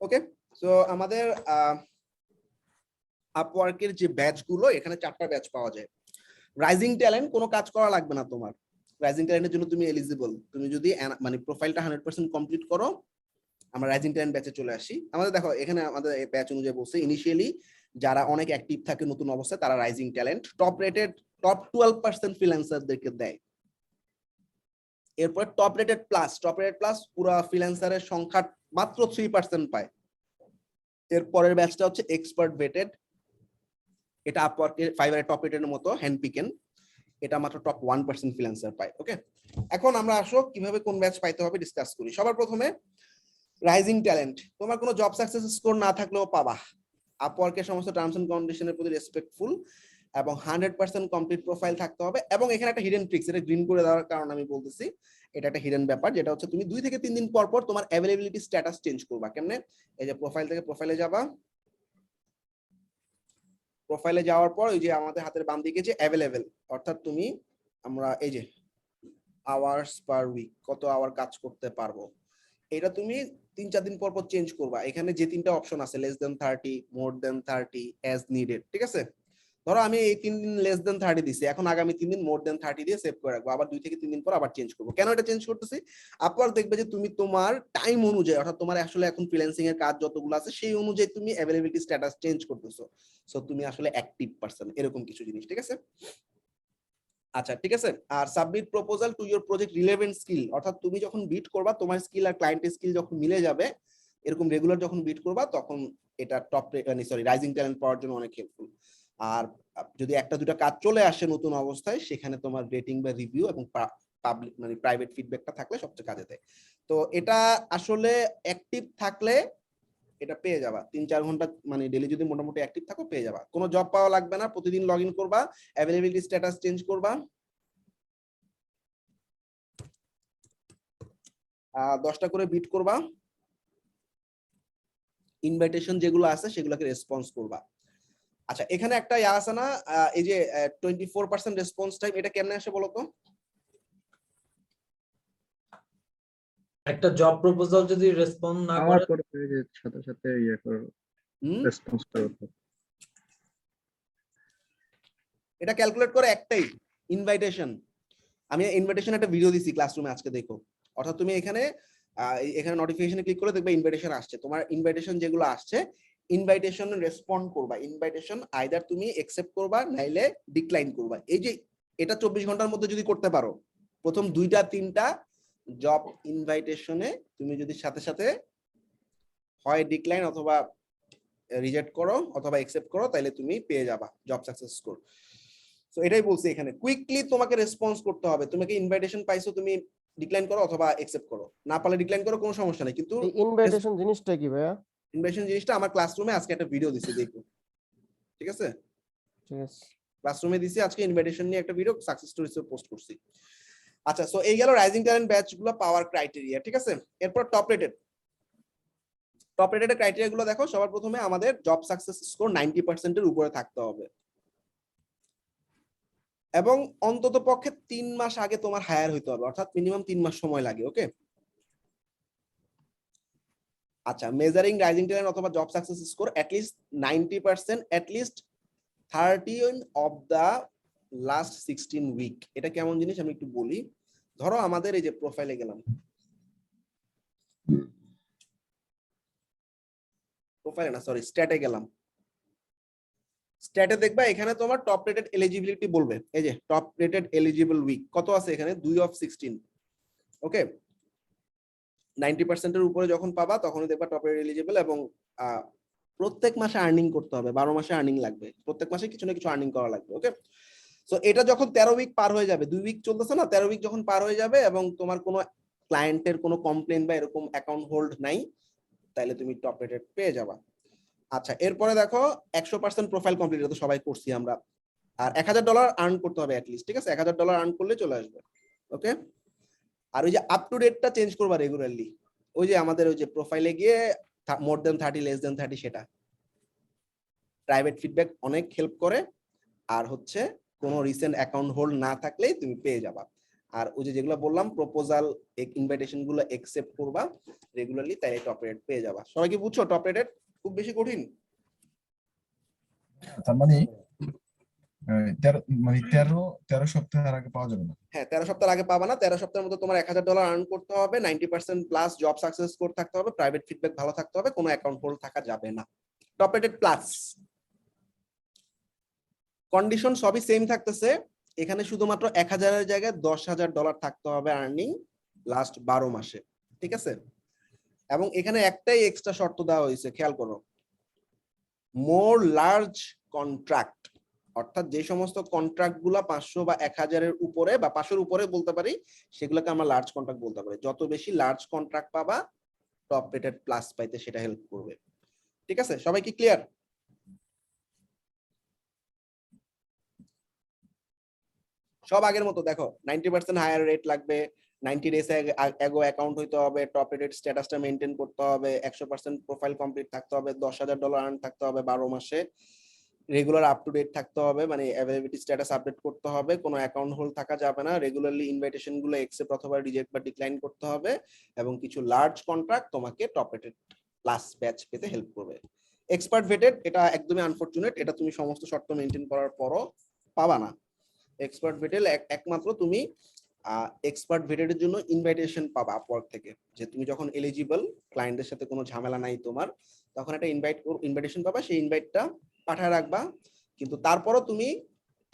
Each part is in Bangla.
ওকে, সো আমাদের আপওয়ার্কের যে ব্যাচগুলো, এখানে 4টা ব্যাচ পাওয়া যায়। রাইজিং ট্যালেন্ট, কোনো কাজ করা লাগবে না তোমার। রাইজিং ট্যালেন্টের জন্য তুমি এলিজিবল। তুমি যদি মানে প্রোফাইলটা 100% কমপ্লিট করো, আমরা রাইজিং ট্যালেন্ট ব্যাচে চলে আসি। আমাদের দেখো এখানে আমাদের ব্যাচ অনুযায়ী বলছে, ইনিশিয়ালি যারা অনেক অ্যাক্টিভ থাকে নতুন অবস্থায় তারা রাইজিং ট্যালেন্ট, টপ 12% ফ্রিল্যান্সারদেরকে দেয়। এরপর টপ রেটেড প্লাস পুরো ফ্রিল্যান্সারের সংখ্যা মাত্র 3% পায়। এরপরের ব্যাচটা হচ্ছে এক্সপার্ট ভেটেড, এটা আপওয়ার্কের ফাইবারের টপ রেটের মতো হ্যান্ড পিকেন, এটা মাত্র টপ 1% ফ্রিল্যান্সার পায়। ওকে, এখন আমরা আসো কিভাবে কোন ব্যাচ পাইতে হবে ডিসকাস করি। সবার প্রথমে রাইজিং ট্যালেন্ট, তোমার কোনো জব সাকসেস স্কোর না থাকলেও পাবা। আপওয়ার্কের সমস্ত টার্মস এন্ড কন্ডিশনের প্রতি রেসপেক্টফুল এবং 100% কমপ্লিট প্রোফাইল থাকতে হবে। এবং এখানে একটা হিডেন ট্রিক্স, এটা গ্রিন করে দেওয়ার কারণ আমি বলতেছি, এটা একটা হিডেন ব্যাপার, যেটা হচ্ছে তুমি 2 থেকে 3 দিন পর পর তোমার অ্যাভেলেবিলিটি স্ট্যাটাস চেঞ্জ করবা। কেমনে? এই যে প্রোফাইল থেকে প্রোফাইলে যাবা, প্রোফাইলে যাওয়ার পর ওই যে আমাদের হাতের বাম দিকে যে অ্যাভেলেবল, অর্থাৎ তুমি আমরা এই যে আওয়ার্স পার উইক, কত আওয়ার কাজ করতে পারবো, এটা তুমি 3-4 দিন পর পর চেঞ্জ করবা। এখানে যে 3টা অপশন আছে, লেস দেন 30, মোর দেন 30, অ্যাজ নিডেড, ঠিক আছে? ধরো আমি এই 3 দিন লেস দেন 30 দিছি, এখন আগামী 3 দিন মোর দেন 30 দিয়ে সেভ করে রাখবো, আবার 2 থেকে 3 দিন পর আবার চেঞ্জ করবো। কেন এটা চেঞ্জ করতেছি? আপওয়ার্ক দেখবে যে তুমি তোমার টাইম অনুযায়ী, অর্থাৎ তোমার আসলে এখন ফ্রিল্যান্সিং এর কাজ যতগুলো আছে সেই অনুযায়ী তুমি অ্যাভেলেবিলিটি স্ট্যাটাস চেঞ্জ করতেছো, সো তুমি আসলে অ্যাক্টিভ পারসন, এরকম কিছু জিনিস, ঠিক আছে? আচ্ছা, ঠিক আছে। আর submit proposal to your project relevant skill, অর্থাৎ তুমি যখন বিট করবা, তোমার স্কিল আর ক্লায়েন্টের স্কিল যখন মিলে যাবে, এরকম রেগুলার যখন বিট করবা, তখন এটা রাইজিং ট্যালেন্ট পাওয়ার জন্য অনেক হেল্পফুল। আর যদি 1-2টা কাজ চলে আসে নতুন অবস্থায়, সেখানে তোমার রেটিং বা রিভিউ এবং পাবলিক মানে প্রাইভেট ফিডব্যাকটা থাকলে সবচেয়ে কাজে দেয়। তো এটা আসলে অ্যাক্টিভ থাকলে এটা পেয়ে যাবা, 3-4 ঘন্টা মানে ডেইলি যদি মোটামুটি অ্যাক্টিভ থাকো পেয়ে যাবা। কোনো জব পাওয়া লাগবে না, প্রতিদিন লগ ইন করবা, অ্যাভেলেবিলিটি স্ট্যাটাস চেঞ্জ করবা, 10টা করে বিট করবা, ইনভাইটেশন যেগুলো আছে সেগুলোকে রেসপন্স করবা। আচ্ছা, এখানে একটা ইয়া আছে না, এই যে 24% রেসপন্স টাইম, এটা কেমনে আসে বলো তো? একটা জব প্রপোজাল যদি রেসপন্ড না আমার করে, পরে যে সাথে সাথে ইয়ে করো, রেসপন্স করো। এটা ক্যালকুলেট করে একটাই ইনভাইটেশন। আমি ইনভাইটেশন একটা ভিডিও দিছি ক্লাসরুমে, আজকে দেখো। অর্থাৎ তুমি এখানে নোটিফিকেশনে ক্লিক করে দেখবে ইনভাইটেশন আসছে, তোমার ইনভাইটেশন যেগুলো আসছে, ইনভাইটেশন রেসপন্ড করবা, ইনভাইটেশন আইদার তুমি অ্যাকসেপ্ট করবা নাইলে ডিক্লাইন করবা। এই যে এটা 24 ঘন্টার মধ্যে যদি করতে পারো, প্রথম 2-3টা জব ইনভাইটেশনে তুমি যদি সাথে সাথে হয় ডিক্লাইন অথবা রিজেক্ট করো অথবা অ্যাকসেপ্ট করো, তাহলে তুমি পেয়ে যাবা জব সাকসেস স্কোর। সো এটাই বলছি, এখানে কুইকলি তোমাকে রেসপন্স করতে হবে। তোমাকে ইনভাইটেশন পাইছো, তুমি ডিক্লাইন করো অথবা অ্যাকসেপ্ট করো, না পারলে ডিক্লাইন করো, কোনো সমস্যা নেই। কিন্তু এই ইনভাইটেশন জিনিসটা কি ভাইয়া? ইনভাইটেশন জিনিসটা আমার ক্লাসরুমে আজকে একটা ভিডিও দিছি, দেখো, ঠিক আছে? ঠিক আছে, ক্লাসরুমে দিছি আজকে ইনভাইটেশন নিয়ে একটা ভিডিও, সাকসেস স্টোরিজে পোস্ট করছি। আচ্ছা, সো এই গেল রাইজিং ট্যালেন্ট ব্যাচগুলো পাওয়ার ক্রাইটেরিয়া, ঠিক আছে? এরপর টপ রেটেড ক্রাইটেরিয়া গুলো দেখো। সবার প্রথমে আমাদের জব সাকসেস স্কোর 90% এর উপরে থাকতে হবে এবং অন্তত পক্ষে 3 মাস আগে তোমার হায়ার হইতে হবে, অর্থাৎ মিনিমাম 3 মাস সময় লাগে। ওকে, আচ্ছা, মেজারিং রাইজিং ট্যালেন্ট অথবা job success score at least 90%, at least 30 of the last 16 week. এটা কেমন জিনিস আমি একটু বলি। ধরো আমাদের এই যে প্রোফাইলে গেলাম, প্রোফাইলে না সরি স্ট্যাটে গেলাম, স্ট্যাটে দেখবা এখানে তোমার টপ রেটেড এলিজিবিলিটি বলবে, এই যে টপ রেটেড এলিজিবল উইক কত আছে এখানে, 2 অফ 16। ওকে, 90% এর উপরে যখন পাবা তখনই দেখবা টপ রেটেড এলিজিবল। এবং প্রত্যেক মাসে আর্নিং করতে হবে, 12 মাসে আর্নিং লাগবে, প্রত্যেক মাসে কিছু না কিছু আর্নিং করা লাগবে। ওকে, সো এটা যখন 13 উইক পার হয়ে যাবে, 2 উইক চলতেছে না, 13 উইক যখন পার হয়ে যাবে এবং তোমার কোনো ক্লায়েন্টের কোনো কমপ্লেন বা এরকম অ্যাকাউন্ট হোল্ড নাই, তাহলে তুমি টপ রেটেড পেয়ে যাবা। আচ্ছা, এরপরে দেখো 100% প্রোফাইল কমপ্লিট, এটা তো সবাই করছি আমরা। আর $1000 আর্ন করতে হবে অ্যাটলিস্ট, ঠিক আছে? $1000 আর্ন করলে চলে আসবে। ওকে, আর ওই যে আপ টু ডেটটা চেঞ্জ করবা রেগুলারলি। ওই যে আমাদের ওই যে প্রোফাইলে গিয়ে মোর দেন 30, লেস দেন 30, সেটা প্রাইভেট ফিডব্যাক অনেক হেল্প করে। আর হচ্ছে কোনো রিসেন্ট অ্যাকাউন্ট হোল্ড না থাকলেই তুমি পেয়ে যাবা। আর ওই যে যেগুলো বললাম প্রপোজাল ইনভাইটেশন গুলো একসেপ্ট করবা রেগুলারলি, তাই টপ রেট পেয়ে যাবা। সবাই কি বুঝছো টপ রেটেড খুব বেশি কঠিন? তার মানে 13 সপ্তাহের আগে পাওয়া যাবে না। হ্যাঁ 13 সপ্তাহ আগে পাবা না। 13 সপ্তাহের মধ্যে তোমার $1000 আর্ন করতে হবে, 90% প্লাস জব সাকসেস স্কোর থাকতে হবে, প্রাইভেট ফিডব্যাক ভালো থাকতে হবে, কোনো অ্যাকাউন্ট হোল্ড থাকা যাবে না। টপ রেটেড প্লাস কন্ডিশন সবই সেম থাকতেছে। এখানে শুধুমাত্র 1000-এর জায়গায় $10,000 থাকতে হবে আর্নিং লাস্ট 12 মাসে, ঠিক আছে? এবং এখানে একটাই এক্সট্রা শর্ত দেওয়া হয়েছে, খেয়াল করো, মোর লার্জ কন্ট্রাক্ট, অর্থাৎ যে সমস্ত কন্ট্রাক্ট গুলা 500 বা 1000-এর উপরে বা 500-এর উপরে বলতে পারি, সেগুলোকে আমরা লার্জ কন্ট্রাক্ট বলতে পারি। যত বেশি লার্জ কন্ট্রাক্ট পাবা টপ রেটেড প্লাস পাইতে সেটা হেল্প করবে, ঠিক আছে? সবাই কি ক্লিয়ার? সব আগের মতো দেখো, 90% হায়ার রেট লাগবে, 90 ডেজ এগো অ্যাকাউন্ট হইতে হবে, টপ রেটেড স্ট্যাটাসটা মেইনটেইন করতে হবে, 100% প্রোফাইল কমপ্লিট থাকতে হবে, $10,000 আর্ন থাকতে হবে 12 মাসে, রেগুলার আপ টু ডেট থাকতে হবে, মানে অ্যাভেলেবিলিটি স্ট্যাটাস আপডেট করতে হবে, কোনো অ্যাকাউন্ট হোল্ড থাকা যাবে না, রেগুলারলি ইনভাইটেশন গুলো একসেপ্ট অথবা রিজেক্ট বা ডিক্লাইন করতে হবে, এবং কিছু লার্জ কন্ট্রাক্ট তোমাকে টপ রেটেড প্লাস ব্যাচ পেতে হেল্প করবে। এক্সপার্ট ভেটেড এটা একদমই আনফরচুনেট, এটা তুমি সমস্ত শর্ত মেইনটেইন করার পরও পাবা না। এক্সপার্ট ভেটেল একমাত্র তুমি এক্সপার্ট ভেটেডের জন্য ইনভাইটেশন পাবা আপওয়ার্ক থেকে, যে তুমি যখন এলিজিবল, ক্লায়েন্টের সাথে কোনো ঝামেলা নাই তোমার, তখন একটা ইনভাইটেশন পাবা, সেই ইনভাইটটা পাঠায় রাখবা, কিন্তু তারপরও তুমি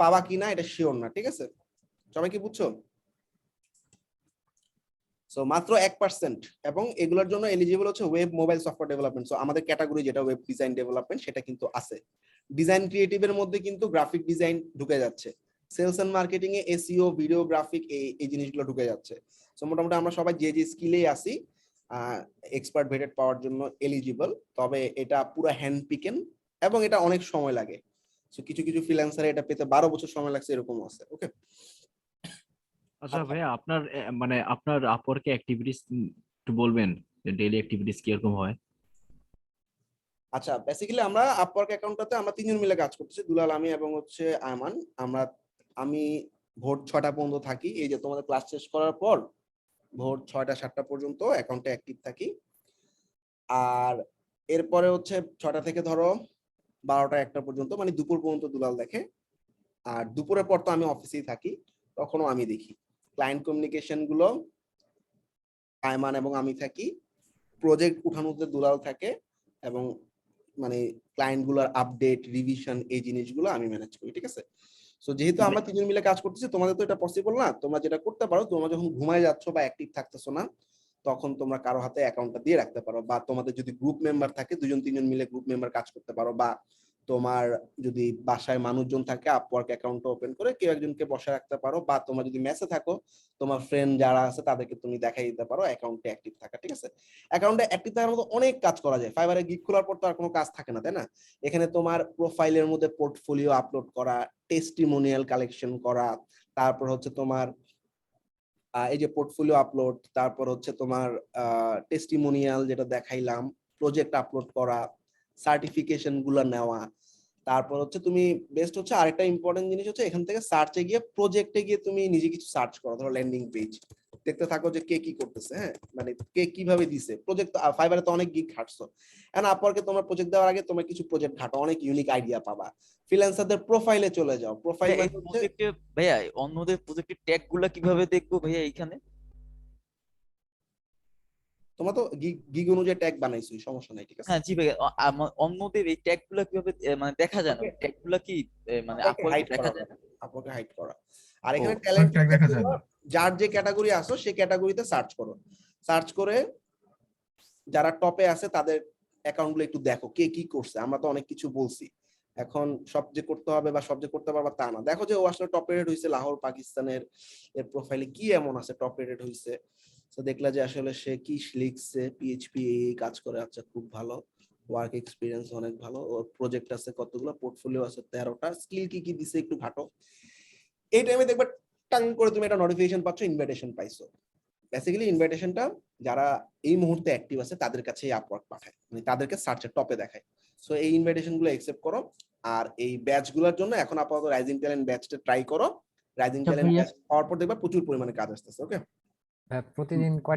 পাবা কিনা এটা শিওর না, ঠিক আছে? সবাই কি বুঝছো? সো মাত্র 1%, এবং এগুলোর জন্য এলিজিবল হচ্ছে web mobile software development. So আমাদের ক্যাটাগরি যেটা ওয়েব ডিজাইন ডেভেলপমেন্ট সেটা কিন্তু আছে। ডিজাইন ক্রিয়েটিভের মধ্যে কিন্তু গ্রাফিক ডিজাইন ঢুকে যাচ্ছে, সেলস এন্ড মার্কেটিং এ এসইও, ভিডিও গ্রাফিক, এই জিনিসগুলো ঢুকে যাচ্ছে। সো মোটামুটি আমরা সবাই যে যে স্কিলেই আসি এক্সপার্ট ভেটেড পাওয়ার জন্য এলিজিবল, তবে এটা পুরো হ্যান্ড পিকেন এবং এটা অনেক সময় লাগে। সো কিছু কিছু ফ্রিল্যান্সারে এটা পেতে 12 বছর সময় লাগছে, এরকম আছে। ওকে, আচ্ছা ভাইয়া, আপনার মানে আপনার আপওয়ার্কে অ্যাক্টিভিটিস একটু বলবেন, যে ডেইলি অ্যাক্টিভিটিস কিরকম হয়? আচ্ছা, বেসিক্যালি আমরা আপওয়ার্ক অ্যাকাউন্টটাতে আমরা তিনজন মিলে কাজ করতেছি, দুলাল, আমি এবং হচ্ছে আয়মান। আমি ভোর 6টা পর্যন্ত থাকি, এই যে তোমাদের ক্লাস শেষ করার পর ভোর 6টা-7টা পর্যন্ত অ্যাকাউন্টে অ্যাক্টিভ থাকি। আর এরপরে হচ্ছে 6টা থেকে ধরো 12টা-1টা পর্যন্ত, মানে দুপুর পর্যন্ত দুলাল দেখে। আর দুপুরের পর তো আমি অফিসেই থাকি, তখনও আমি দেখি। ক্লায়েন্ট কমিউনিকেশন গুলো আয়মান এবং আমি থাকি, প্রজেক্ট উঠানোতে দুলাল থাকে, এবং মানে ক্লায়েন্ট গুলোর আপডেট, রিভিশন, এই জিনিসগুলো আমি ম্যানেজ করি, ঠিক আছে? সো যেহেতু আমরা তিনজন মিলে কাজ করতেছি, তোমাদের তো এটা পসিবল না। তোমরা যেটা করতে পারো, তোমরা যখন ঘুমায় যাচ্ছ বা অ্যাক্টিভ থাকতেছো না, তখন তোমরা কারো হাতে অ্যাকাউন্টটা দিয়ে রাখতে পারো, বা তোমাদের যদি গ্রুপ মেম্বার থাকে, 2-3জন মিলে গ্রুপ মেম্বার কাজ করতে পারো, বা তোমার যদি বাসায় মানুষজন থাকে আপওয়ার্ক অ্যাকাউন্টটা ওপেন করে কেউ একজনকে বসে রাখতে পারো, বা তোমরা যদি মেসে থাকো তোমার ফ্রেন্ড যারা আছে তাদেরকে তুমি দেখাই দিতে পারো অ্যাকাউন্টে অ্যাক্টিভ থাকা, ঠিক আছে? অ্যাকাউন্টে অ্যাক্টিভ থাকার মতো অনেক কাজ করা যায়। ফাইবারে গিগ খোলার পর তো আর কোনো কাজ থাকে না, তাই না? এখানে তোমার প্রোফাইলের মধ্যে পোর্টফোলিও আপলোড করা, টেস্টিমোনিয়াল কালেকশন করা, তারপর হচ্ছে তোমার এই যে পোর্টফোলিও আপলোড, তারপর হচ্ছে তোমার টেস্টিমোনিয়াল যেটা দেখাইলাম, প্রজেক্ট আপলোড করা, সার্টিফিকেশন গুলো নেওয়া, তারপর হচ্ছে তুমি বেস্ট হচ্ছে আরেকটা ইম্পর্টেন্ট জিনিস হচ্ছে এখান থেকে সার্চে গিয়ে, প্রজেক্টে গিয়ে তুমি নিজে কিছু সার্চ করো, ধরো ল্যান্ডিং পেজ দেখতে থাকো যে কে কি করতেছে, হ্যাঁ, মানে কে কিভাবে দিছে প্রজেক্ট। ফাইবারে তো অনেক গিগ ঘাটছো, এন্ড আপওয়ার্কে তোমার প্রজেক্ট দেওয়ার আগে তোমার কিছু প্রজেক্ট ঘাটো, অনেক ইউনিক আইডিয়া পাবা। ফ্রিল্যান্সারদের প্রোফাইলে চলে যাও, প্রোফাইল ভাইয়া, এই প্রজেক্টে ভাইয়া অন্যদের প্রজেক্টের ট্যাগ গুলা কিভাবে দেখবো ভাইয়া এইখানে? তোমরা তো গিগ অনুযায়ী ট্যাগ বানাইছো, সমস্যা নাই, ঠিক আছে? হ্যাঁ জি ভাইয়া, অন্যদের এই ট্যাগ গুলা কিভাবে মানে দেখা যায় না? ট্যাগ গুলা কি মানে আপওয়ার্কে হাইড দেখা করা, যায় না? আপওয়ার্কে হাইড করা। আর ও, এখানে ট্যাগ ট্যালেন্ট দেখা যায় না। যার যে ক্যাটাগরি আসো সেই ক্যাটাগরিতে সার্চ করো, সার্চ করে যারা টপে আছে তাদের অ্যাকাউন্টগুলো একটু দেখো কে কি করছে। আমরা তো অনেক কিছু বলছি, এখন সব যে করতে হবে বা সব যে করতে পারবা তা না। দেখো যে ও আসলে টপ রেটেড হয়েছে লাহোর পাকিস্তানের, এর প্রোফাইলে কি এমন আছে টপ রেটেড হয়েছে। তো দেখলা যে আসলে সে কি লিখছে, পিএইচপি কাজ করে, আচ্ছা খুব ভালো, ওয়ার্ক এক্সপিরিয়েন্স অনেক ভালো, ওর প্রজেক্ট আছে কতগুলো, পোর্টফোলিও আছে 13টা, স্কিল কি কি দিছে একটু ঘাটো। এই টাইমে দেখবা টাং করে তুমি একটা নোটিফিকেশন পাচ্ছ, ইনভাইটেশন পাইছো। বেসিক্যালি ইনভাইটেশনটা যারা এই মুহূর্তে অ্যাক্টিভ আছে তাদের কাছেই আপওয়ার্ক পাঠায়, মানে তাদেরকে সার্চের টপে দেখায়। সো এই ইনভাইটেশন গুলো অ্যাকসেপ্ট করো। আর এই ব্যাচ গুলোর জন্য এখন আপাতত রাইজিং ট্যালেন্ট ব্যাচটা ট্রাই করো, রাইজিং আচ্ছা চ্যানেল ভাইয়া। পাওয়ার পর দেখবা প্রচুর পরিমাণে কাজ আসতেছে। ওকে প্রতিদিন কয়টা